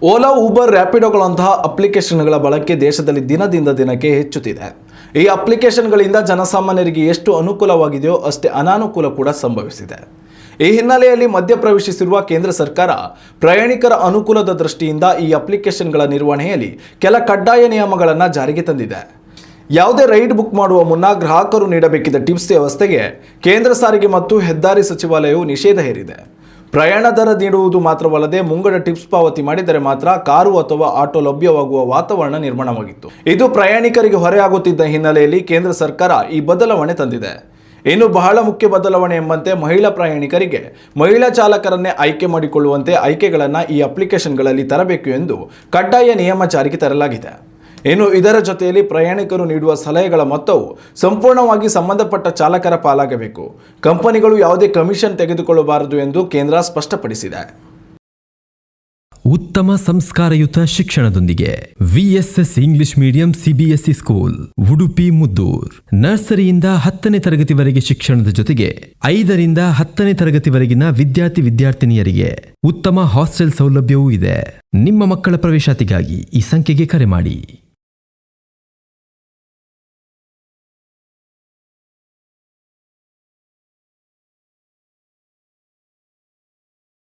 Ola, Uber, ರ್ಯಾಪಿಡೋಗಳಂತಹ ಅಪ್ಲಿಕೇಶನ್ಗಳ ಬಳಕೆ ದೇಶದಲ್ಲಿ ದಿನದಿಂದ ದಿನಕ್ಕೆ ಹೆಚ್ಚುತ್ತಿದೆ. ಈ ಅಪ್ಲಿಕೇಶನ್ಗಳಿಂದ ಜನಸಾಮಾನ್ಯರಿಗೆ ಎಷ್ಟು ಅನುಕೂಲವಾಗಿದೆಯೋ ಅಷ್ಟೇ ಅನಾನುಕೂಲ ಕೂಡ ಸಂಭವಿಸಿದೆ. ಈ ಹಿನ್ನೆಲೆಯಲ್ಲಿ ಮಧ್ಯಪ್ರವೇಶಿಸಿರುವ ಕೇಂದ್ರ ಸರ್ಕಾರ ಪ್ರಯಾಣಿಕರ ಅನುಕೂಲದ ದೃಷ್ಟಿಯಿಂದ ಈ ಅಪ್ಲಿಕೇಶನ್ಗಳ ನಿರ್ವಹಣೆಯಲ್ಲಿ ಕೆಲ ಕಡ್ಡಾಯ ನಿಯಮಗಳನ್ನು ಜಾರಿಗೆ ತಂದಿದೆ. ಯಾವುದೇ ರೈಡ್ ಬುಕ್ ಮಾಡುವ ಮುನ್ನ ಗ್ರಾಹಕರು ನೀಡಬೇಕಿದ್ದ ಟಿಪ್ಸ್ ವ್ಯವಸ್ಥೆಗೆ ಕೇಂದ್ರ ಸಾರಿಗೆ ಮತ್ತು ಹೆದ್ದಾರಿ ಸಚಿವಾಲಯವು ನಿಷೇಧ ಹೇರಿದೆ. ಪ್ರಯಾಣ ದರ ನೀಡುವುದು ಮಾತ್ರವಲ್ಲದೆ ಮುಂಗಡ ಟಿಪ್ಸ್ ಪಾವತಿ ಮಾಡಿದರೆ ಮಾತ್ರ ಕಾರು ಅಥವಾ ಆಟೋ ಲಭ್ಯವಾಗುವ ವಾತಾವರಣ ನಿರ್ಮಾಣವಾಗಿತ್ತು. ಇದು ಪ್ರಯಾಣಿಕರಿಗೆ ಹೊರೆಯಾಗುತ್ತಿದ್ದ ಹಿನ್ನೆಲೆಯಲ್ಲಿ ಕೇಂದ್ರ ಸರ್ಕಾರ ಈ ಬದಲಾವಣೆ ತಂದಿದೆ. ಇನ್ನು ಬಹಳ ಮುಖ್ಯ ಬದಲಾವಣೆ ಎಂಬಂತೆ ಮಹಿಳಾ ಪ್ರಯಾಣಿಕರಿಗೆ ಮಹಿಳಾ ಚಾಲಕರನ್ನೇ ಆಯ್ಕೆ ಮಾಡಿಕೊಳ್ಳುವಂತೆ ಆಯ್ಕೆಗಳನ್ನು ಈ ಅಪ್ಲಿಕೇಶನ್ಗಳಲ್ಲಿ ತರಬೇಕು ಎಂದು ಕಡ್ಡಾಯ ನಿಯಮ ಜಾರಿಗೆ ತರಲಾಗಿದೆ. ಇನ್ನು ಇದರ ಜೊತೆಯಲ್ಲಿ ಪ್ರಯಾಣಿಕರು ನೀಡುವ ಸಲಹೆಗಳ ಮೊತ್ತವು ಸಂಪೂರ್ಣವಾಗಿ ಸಂಬಂಧಪಟ್ಟ ಚಾಲಕರ ಪಾಲಾಗಬೇಕು. ಕಂಪನಿಗಳು ಯಾವುದೇ ಕಮಿಷನ್ ತೆಗೆದುಕೊಳ್ಳಬಾರದು ಎಂದು ಕೇಂದ್ರ ಸ್ಪಷ್ಟಪಡಿಸಿದೆ. ಉತ್ತಮ ಸಂಸ್ಕಾರಯುತ ಶಿಕ್ಷಣದೊಂದಿಗೆ VSS English medium CBSE school Udupi Muddur. ನರ್ಸರಿಯಿಂದ 10ನೇ ತರಗತಿವರೆಗೆ ಶಿಕ್ಷಣದ ಜೊತೆಗೆ 5ರಿಂದ 10ನೇ ತರಗತಿವರೆಗಿನ ವಿದ್ಯಾರ್ಥಿನಿಯರಿಗೆ ಉತ್ತಮ ಹಾಸ್ಟೆಲ್ ಸೌಲಭ್ಯವೂ ಇದೆ. ನಿಮ್ಮ ಮಕ್ಕಳ ಪ್ರವೇಶಾತಿಗಾಗಿ ಈ ಸಂಖ್ಯೆಗೆ ಕರೆ ಮಾಡಿ.